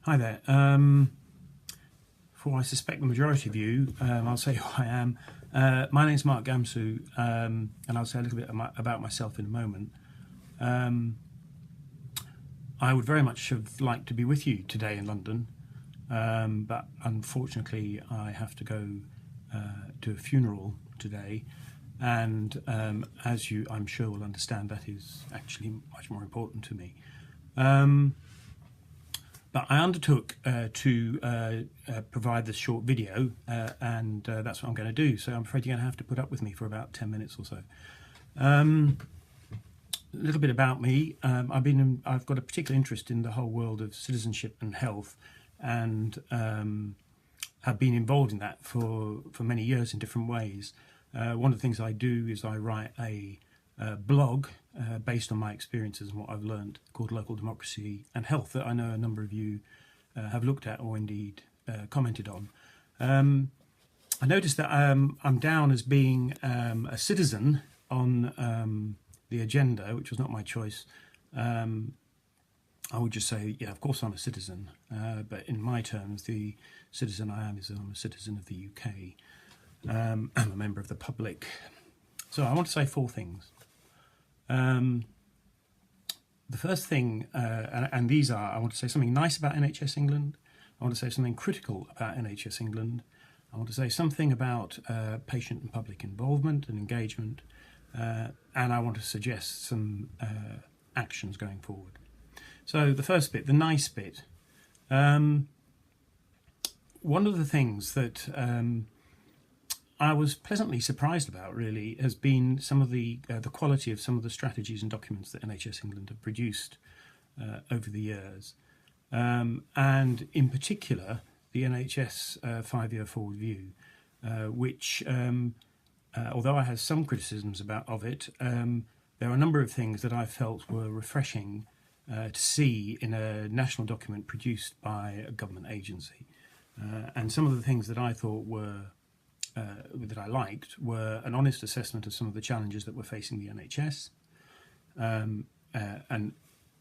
Hi there. For I suspect the majority of you, I'll say who I am. My name's Mark Gamsu, and I'll say a little bit about myself in a moment. I would very much have liked to be with you today in London, but unfortunately I have to go to a funeral today, and as you, I'm sure, will understand, that is actually much more important to me. But I undertook to provide this short video, and that's what I'm going to do. So I'm afraid you're going to have to put up with me for about 10 minutes or so. A little bit about me. I've got a particular interest in the whole world of citizenship and health, and have been involved in that for many years in different ways. One of the things I do is I write a blog based on my experiences and what I've learned, called Local Democracy and Health, that I know a number of you have looked at or indeed commented on. I noticed that I'm down as being a citizen on the agenda, which was not my choice. I would just say, yeah, of course I'm a citizen, but in my terms, the citizen I am is I'm a citizen of the UK. I'm a member of the public. So I want to say four things. The first thing, and these are, I want to say something nice about NHS England. I want to say something critical about NHS England. I want to say something about patient and public involvement and engagement. And I want to suggest some actions going forward. So the first bit, the nice bit. One of the things that I was pleasantly surprised about, really, has been some of the quality of some of the strategies and documents that NHS England have produced over the years, and in particular the NHS 5-year forward view, which, although I have some criticisms of it, there are a number of things that I felt were refreshing to see in a national document produced by a government agency, and some of the things that I thought were that I liked were an honest assessment of some of the challenges that were facing the NHS, and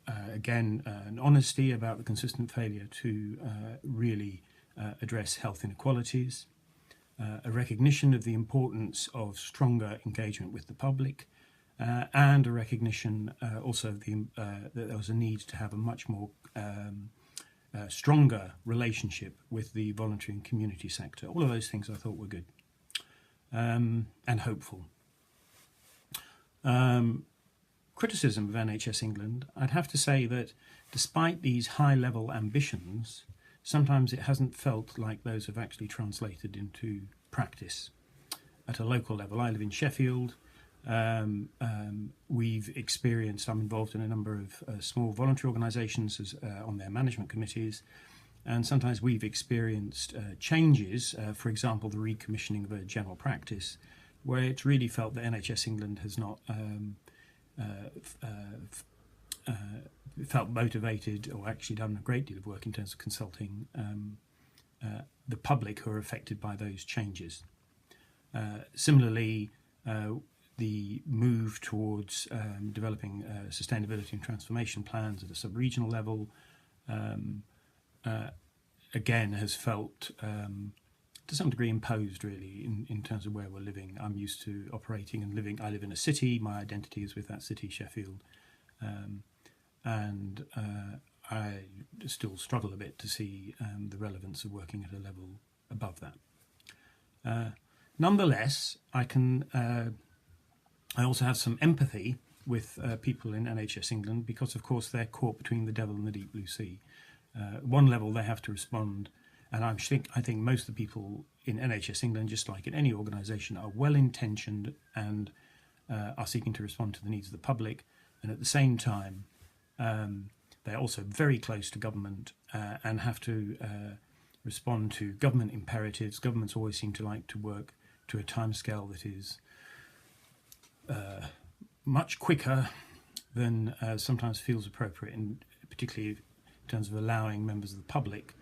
again, an honesty about the consistent failure to really address health inequalities, a recognition of the importance of stronger engagement with the public, and a recognition also of that there was a need to have a much more stronger relationship with the voluntary and community sector. All of those things I thought were good. And hopeful. Criticism of NHS England, I'd have to say that despite these high-level ambitions, sometimes it hasn't felt like those have actually translated into practice at a local level. I live in Sheffield. We've experienced, I'm involved in a number of small voluntary organisations on their management committees. And sometimes we've experienced changes, for example, the recommissioning of a general practice, where it's really felt that NHS England has not felt motivated or actually done a great deal of work in terms of consulting the public who are affected by those changes. Similarly, the move towards developing sustainability and transformation plans at a sub-regional level again has felt to some degree imposed, really, in terms of where we're living. I'm used to operating and living. I live in a city. My identity is with that city, Sheffield, and I still struggle a bit to see the relevance of working at a level above that. Nonetheless, I also have some empathy with people in NHS England, because, of course, they're caught between the devil and the deep blue sea. One level, they have to respond, and I think most of the people in NHS England, just like in any organisation, are well-intentioned and are seeking to respond to the needs of the public, and at the same time, they're also very close to government and have to respond to government imperatives. Governments always seem to like to work to a timescale that is much quicker than sometimes feels appropriate, and particularly in terms of allowing members of the public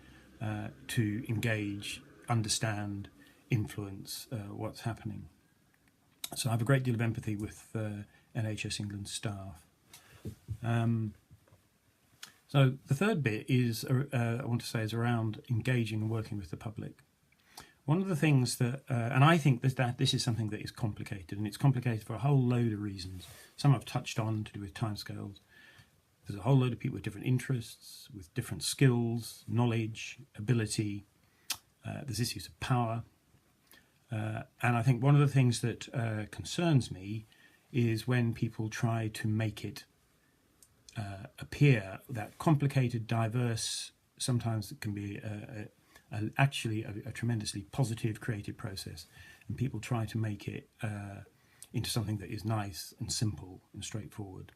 to engage, understand, influence what's happening. So I have a great deal of empathy with NHS England staff. So the third bit is, I want to say, is around engaging and working with the public. One of the things that, and I think that this is something that is complicated, and it's complicated for a whole load of reasons. Some I've touched on to do with timescales. There's a whole load of people with different interests, with different skills, knowledge, ability. There's issues of power. And I think one of the things that concerns me is when people try to make it appear that complicated, diverse, sometimes it can be actually a tremendously positive, creative process, and people try to make it into something that is nice and simple and straightforward.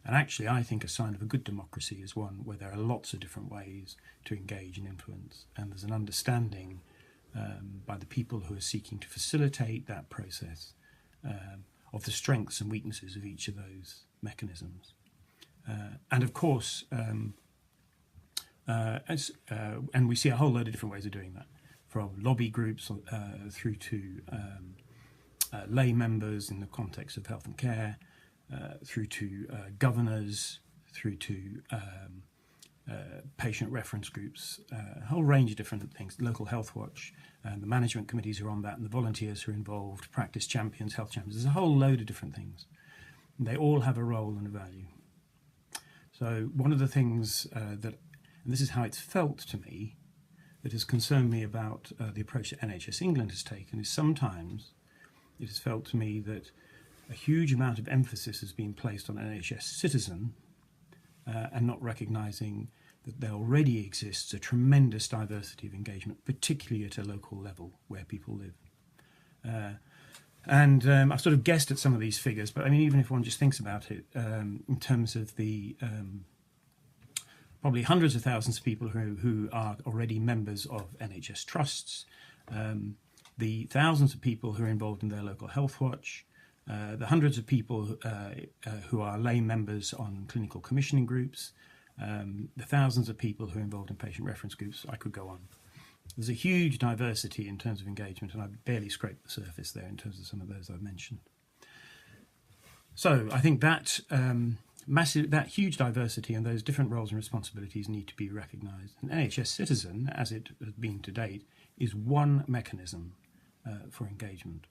And actually, I think a sign of a good democracy is one where there are lots of different ways to engage and influence, and there's an understanding by the people who are seeking to facilitate that process of the strengths and weaknesses of each of those mechanisms. And of course, and we see a whole load of different ways of doing that, from lobby groups through to lay members in the context of health and care, through to governors, through to patient reference groups, a whole range of different things, local health watch, and the management committees who are on that, and the volunteers who are involved, practice champions, health champions. There's a whole load of different things. And they all have a role and a value. So one of the things and this is how it's felt to me, that has concerned me about the approach that NHS England has taken, is sometimes it has felt to me that a huge amount of emphasis has been placed on NHS Citizen and not recognising that there already exists a tremendous diversity of engagement, particularly at a local level where people live. And I've sort of guessed at some of these figures, but I mean, even if one just thinks about it in terms of the probably hundreds of thousands of people who are already members of NHS trusts, the thousands of people who are involved in their local health watch, the hundreds of people who are lay members on clinical commissioning groups, the thousands of people who are involved in patient reference groups, I could go on. There's a huge diversity in terms of engagement, and I've barely scraped the surface there in terms of some of those I've mentioned. So I think that that huge diversity and those different roles and responsibilities need to be recognised. And NHS Citizen, as it has been to date, is one mechanism for engagement.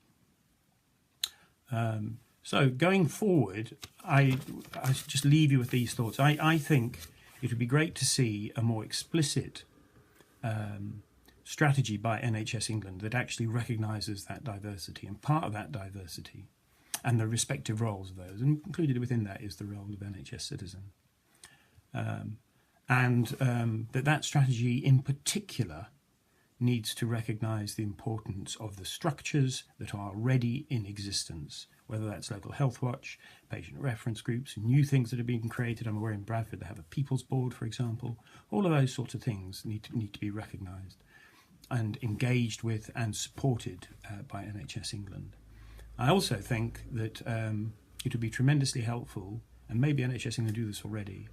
So going forward, I just leave you with these thoughts. I think it would be great to see a more explicit strategy by NHS England that actually recognises that diversity, and part of that diversity and the respective roles of those, and included within that is the role of NHS Citizen. That strategy in particular needs to recognise the importance of the structures that are already in existence, whether that's local health watch, patient reference groups, new things that are being created. I'm aware in Bradford they have a people's board, for example. All of those sorts of things need to be recognised and engaged with and supported by NHS England. I also think that it would be tremendously helpful, and maybe NHS England do this already,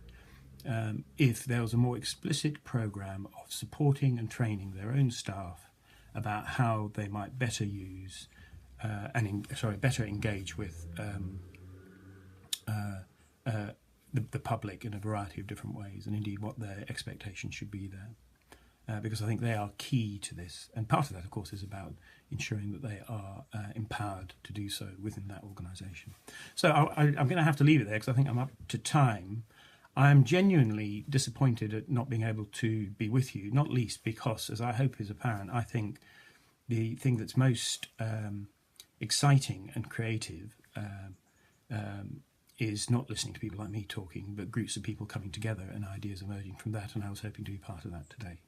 if there was a more explicit programme of supporting and training their own staff about how they might better use better engage with the public in a variety of different ways, and indeed what their expectations should be there. Because I think they are key to this. And part of that, of course, is about ensuring that they are empowered to do so within that organisation. So I'm going to have to leave it there because I think I'm up to time. I'm genuinely disappointed at not being able to be with you, not least because, as I hope is apparent, I think the thing that's most exciting and creative is not listening to people like me talking, but groups of people coming together and ideas emerging from that, and I was hoping to be part of that today.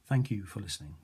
Thank you for listening.